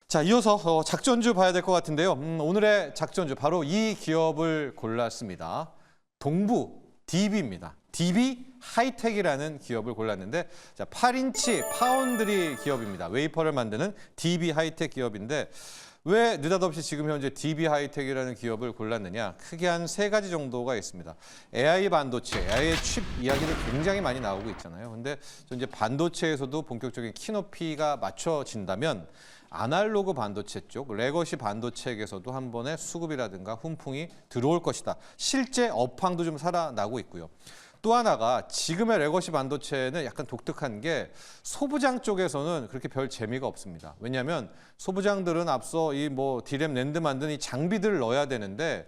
자, 이어서 작전주 봐야 될 것 같은데요. 오늘의 작전주 바로 이 기업을 골랐습니다. 동부 DB입니다. DB 하이텍이라는 기업을 골랐는데, 자, 8인치 파운드리 기업입니다. 웨이퍼를 만드는 DB 하이텍 기업인데, 왜 느닷없이 지금 현재 DB 하이텍이라는 기업을 골랐느냐? 크게 한 세 가지 정도가 있습니다. AI 반도체, AI 칩 이야기도 굉장히 많이 나오고 있잖아요. 근데 이제 반도체에서도 본격적인 키높이가 맞춰진다면 아날로그 반도체 쪽, 레거시 반도체에서도 한 번에 수급이라든가 훈풍이 들어올 것이다. 실제 업황도 좀 살아나고 있고요. 또 하나가 지금의 레거시 반도체는 약간 독특한 게 소부장 쪽에서는 그렇게 별 재미가 없습니다. 왜냐하면 소부장들은 앞서 이 디램 랜드 만드는 이 장비들을 넣어야 되는데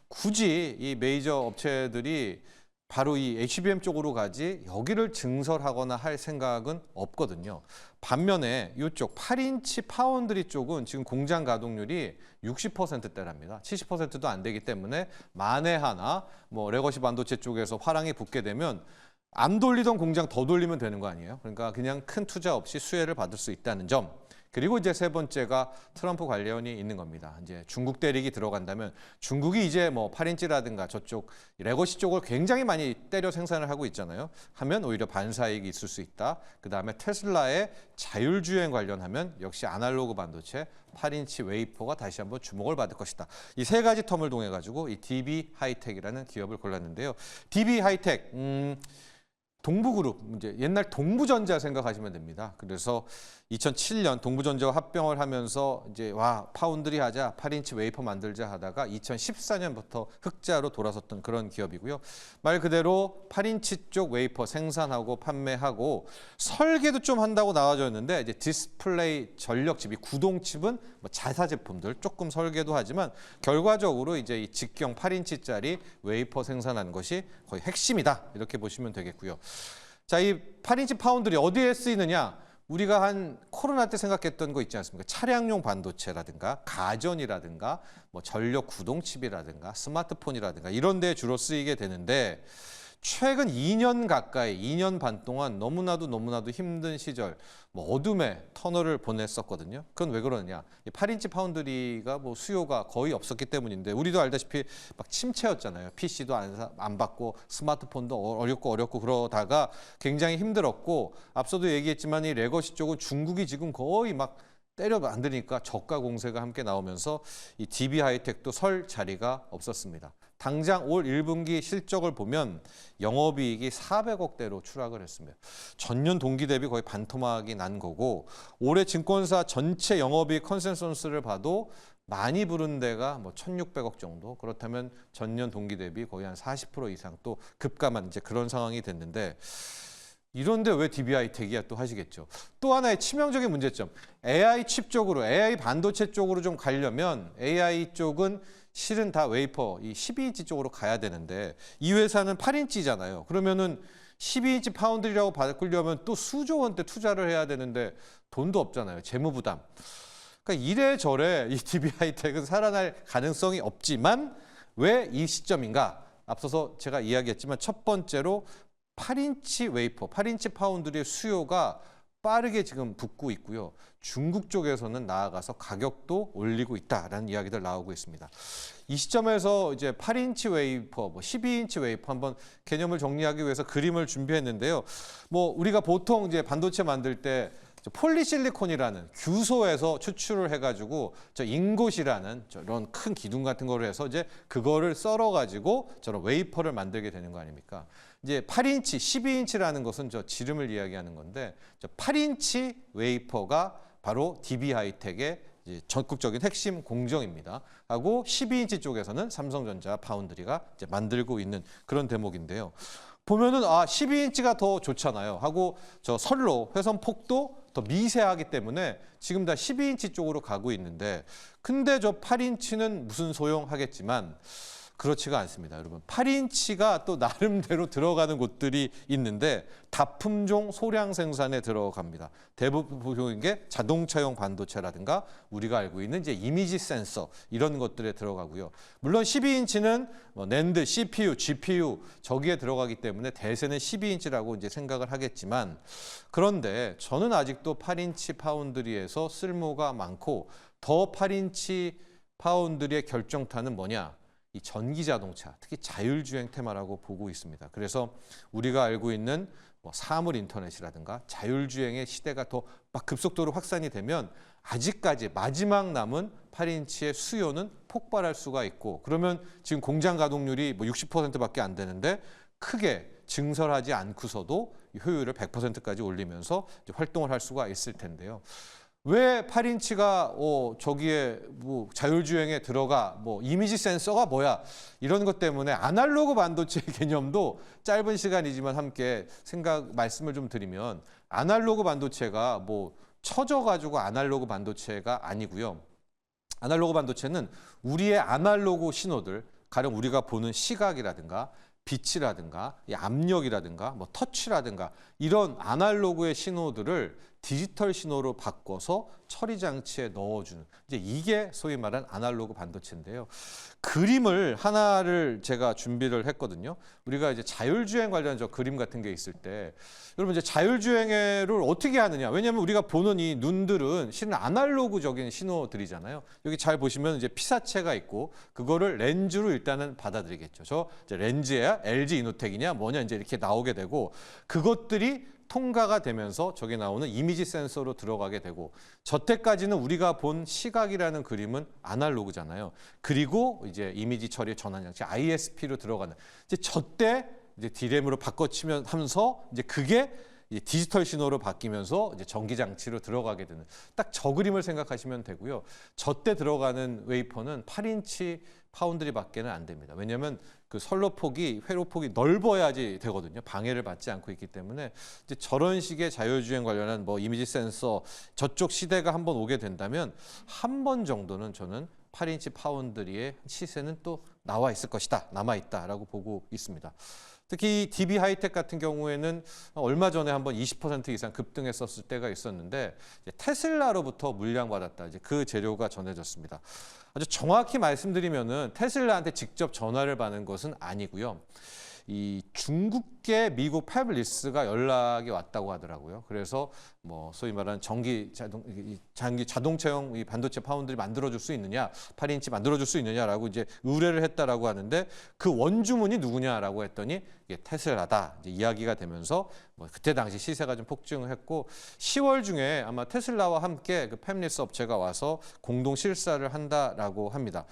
굳이 이 메이저 업체들이 바로 이 HBM 쪽으로 가지 여기를 증설하거나 할 생각은 없거든요. 반면에 이쪽 8인치 파운드리 쪽은 지금 공장 가동률이 60%대랍니다. 70%도 안 되기 때문에 만에 하나 레거시 반도체 쪽에서 화랑이 붙게 되면 안 돌리던 공장 더 돌리면 되는 거 아니에요? 그러니까 그냥 큰 투자 없이 수혜를 받을 수 있다는 점. 그리고 이제 세 번째가 트럼프 관련이 있는 겁니다. 이제 중국 대륙이 들어간다면 중국이 이제 8인치라든가 저쪽 레거시 쪽을 굉장히 많이 때려 생산을 하고 있잖아요. 하면 오히려 반사이익이 있을 수 있다. 그다음에 테슬라의 자율주행 관련하면 역시 아날로그 반도체 8인치 웨이퍼가 다시 한번 주목을 받을 것이다. 이 세 가지 텀을 통해 가지고 이 DB 하이텍이라는 기업을 골랐는데요. DB 하이텍 동부그룹, 이제 옛날 동부전자 생각하시면 됩니다. 그래서 2007년 동부전자와 합병을 하면서 이제 파운드리 하자, 8인치 웨이퍼 만들자 하다가 2014년부터 흑자로 돌아섰던 그런 기업이고요. 말 그대로 8인치 쪽 웨이퍼 생산하고 판매하고 설계도 좀 한다고 나와졌는데 이제 디스플레이 전력칩, 이 구동칩은 자사 제품들 조금 설계도 하지만 결과적으로 이제 이 직경 8인치짜리 웨이퍼 생산하는 것이 거의 핵심이다. 이렇게 보시면 되겠고요. 자, 이 8인치 파운드리 어디에 쓰이느냐? 우리가 한 코로나 때 생각했던 거 있지 않습니까? 차량용 반도체라든가 가전이라든가 전력 구동칩이라든가 스마트폰이라든가 이런 데 주로 쓰이게 되는데 최근 2년 가까이, 2년 반 동안 너무나도 힘든 시절, 어둠의 터널을 보냈었거든요. 그건 왜 그러느냐? 8인치 파운드리가 수요가 거의 없었기 때문인데, 우리도 알다시피 막 침체였잖아요. PC도 안 받고, 스마트폰도 어렵고 그러다가 굉장히 힘들었고, 앞서도 얘기했지만 이 레거시 쪽은 중국이 지금 거의 막 때려 만드니까 저가 공세가 함께 나오면서 이 DB 하이텍도 설 자리가 없었습니다. 당장 올 1분기 실적을 보면 영업이익이 400억대로 추락을 했습니다. 전년 동기 대비 거의 반토막이 난 거고, 올해 증권사 전체 영업이익 컨센서스를 봐도 많이 부른 데가 1,600억 정도. 그렇다면 전년 동기 대비 거의 한 40% 이상 또 급감한 이제 그런 상황이 됐는데, 이런데 왜 DB 하이텍이야 또 하시겠죠. 또 하나의 치명적인 문제점. AI 칩 쪽으로, AI 반도체 쪽으로 좀 가려면 AI 쪽은 실은 다 웨이퍼, 이 12인치 쪽으로 가야 되는데 이 회사는 8인치잖아요. 그러면은 12인치 파운드리라고 바꾸려면 또 수조 원대 투자를 해야 되는데 돈도 없잖아요. 재무 부담. 그러니까 이래저래 이 DB 하이텍은 살아날 가능성이 없지만 왜 이 시점인가? 앞서서 제가 이야기했지만 첫 번째로 8인치 웨이퍼, 8인치 파운드리의 수요가 빠르게 지금 붙고 있고요. 중국 쪽에서는 나아가서 가격도 올리고 있다라는 이야기들 나오고 있습니다. 이 시점에서 이제 8인치 웨이퍼, 12인치 웨이퍼 한번 개념을 정리하기 위해서 그림을 준비했는데요. 우리가 보통 이제 반도체 만들 때 폴리실리콘이라는 규소에서 추출을 해가지고 인곳이라는 저런 큰 기둥 같은 거를 해서 이제 그거를 썰어가지고 저런 웨이퍼를 만들게 되는 거 아닙니까? 이제 8인치, 12인치라는 것은 지름을 이야기하는 건데 8인치 웨이퍼가 바로 DB 하이텍의 이제 전국적인 핵심 공정입니다. 하고 12인치 쪽에서는 삼성전자 파운드리가 이제 만들고 있는 그런 대목인데요. 보면은 12인치가 더 좋잖아요. 하고 선로 회선 폭도 더 미세하기 때문에 지금 다 12인치 쪽으로 가고 있는데, 근데 8인치는 무슨 소용 하겠지만 그렇지가 않습니다, 여러분. 8인치가 또 나름대로 들어가는 곳들이 있는데 다품종 소량 생산에 들어갑니다. 대부분인 게 자동차용 반도체라든가 우리가 알고 있는 이제 이미지 센서 이런 것들에 들어가고요. 물론 12인치는 뭐 낸드, CPU, GPU 저기에 들어가기 때문에 대세는 12인치라고 이제 생각을 하겠지만 그런데 저는 아직도 8인치 파운드리에서 쓸모가 많고 더 8인치 파운드리의 결정타는 뭐냐? 이 전기 자동차, 특히 자율주행 테마라고 보고 있습니다. 그래서 우리가 알고 있는 뭐 사물 인터넷이라든가 자율주행의 시대가 더 막 급속도로 확산이 되면 아직까지 마지막 남은 8인치의 수요는 폭발할 수가 있고 그러면 지금 공장 가동률이 뭐 60%밖에 안 되는데 크게 증설하지 않고서도 효율을 100%까지 올리면서 이제 활동을 할 수가 있을 텐데요. 왜 8인치가 저기에 뭐 자율주행에 들어가 뭐 이미지 센서가 뭐야 이런 것 때문에 아날로그 반도체 개념도 짧은 시간이지만 함께 말씀을 좀 드리면 아날로그 반도체가 뭐 쳐져가지고 아날로그 반도체가 아니고요. 아날로그 반도체는 우리의 아날로그 신호들 가령 우리가 보는 시각이라든가 빛이라든가 압력이라든가 뭐 터치라든가 이런 아날로그의 신호들을 디지털 신호로 바꿔서 처리 장치에 넣어주는 이제 이게 소위 말하는 아날로그 반도체인데요. 그림을 하나를 제가 준비를 했거든요. 우리가 이제 자율주행 관련 저 그림 같은 게 있을 때 여러분 이제 자율주행을 어떻게 하느냐? 왜냐하면 우리가 보는 이 눈들은 실은 아날로그적인 신호들이잖아요. 여기 잘 보시면 이제 피사체가 있고 그거를 렌즈로 일단은 받아들이겠죠. 저 이제 렌즈야 LG 이노텍이냐 뭐냐 이제 이렇게 나오게 되고 그것들이 통과가 되면서 저기 나오는 이미지 센서로 들어가게 되고 저때까지는 우리가 본 시각이라는 그림은 아날로그잖아요. 그리고 이제 이미지 처리 전환 장치 ISP로 들어가는 이제 저때 이제 D램으로 바꿔치면 하면서 이제 그게 이제 디지털 신호로 바뀌면서 이제 전기 장치로 들어가게 되는 딱 저 그림을 생각하시면 되고요. 저때 들어가는 웨이퍼는 8인치 파운드리밖에는 안 됩니다. 왜냐하면 그 선로폭이 회로폭이 넓어야지 되거든요. 방해를 받지 않고 있기 때문에 이제 저런 식의 자율주행 관련한 뭐 이미지 센서 저쪽 시대가 한번 오게 된다면 한 번 정도는 저는 8인치 파운드리의 시세는 또 나와 있을 것이다, 남아 있다라고 보고 있습니다. 특히 DB 하이텍 같은 경우에는 얼마 전에 한번 20% 이상 급등했었을 때가 있었는데 테슬라로부터 물량받았다. 이제 그 재료가 전해졌습니다. 아주 정확히 말씀드리면은 테슬라한테 직접 전화를 받은 것은 아니고요. 이 중국계 미국 패블리스가 연락이 왔다고 하더라고요. 그래서 뭐 소위 말하는 자동차용 이 반도체 파운드리 만들어줄 수 있느냐, 8인치 만들어줄 수 있느냐라고 이제 의뢰를 했다라고 하는데 그 원주문이 누구냐라고 했더니 이게 테슬라다 이제 이야기가 되면서 뭐 그때 당시 시세가 좀 폭증했고 10월 중에 아마 테슬라와 함께 그 패블리스 업체가 와서 공동 실사를 한다라고 합니다.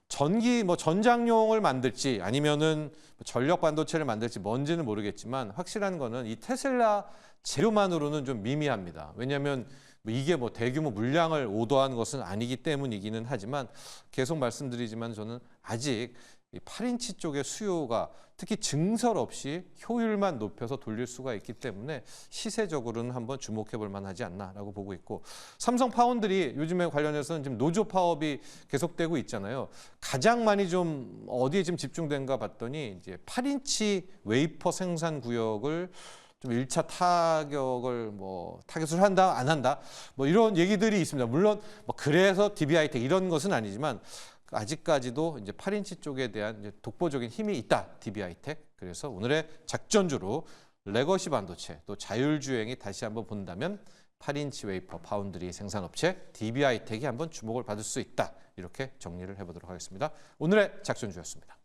전장용을 만들지 아니면은 전력 반도체를 만들지 뭔지는 모르겠지만 확실한 거는 이 테슬라 재료만으로는 좀 미미합니다. 왜냐하면 이게 뭐 대규모 물량을 오더한 것은 아니기 때문이기는 하지만 계속 말씀드리지만 저는 아직 이 8인치 쪽의 수요가 특히 증설 없이 효율만 높여서 돌릴 수가 있기 때문에 시세적으로는 한번 주목해 볼 만하지 않나라고 보고 있고 삼성 파운드리 요즘에 관련해서는 지금 노조 파업이 계속되고 있잖아요. 가장 많이 좀 어디에 지금 집중된가 봤더니 이제 8인치 웨이퍼 생산 구역을 좀 1차 타겟을 한다 안 한다 뭐 이런 얘기들이 있습니다. 물론 뭐 그래서 DB 하이텍 이런 것은 아니지만 아직까지도 이제 8인치 쪽에 대한 이제 독보적인 힘이 있다. DB 하이텍. 그래서 오늘의 작전주로 레거시 반도체 또 자율주행이 다시 한번 본다면 8인치 웨이퍼 파운드리 생산업체 DB 하이텍이 한번 주목을 받을 수 있다. 이렇게 정리를 해보도록 하겠습니다. 오늘의 작전주였습니다.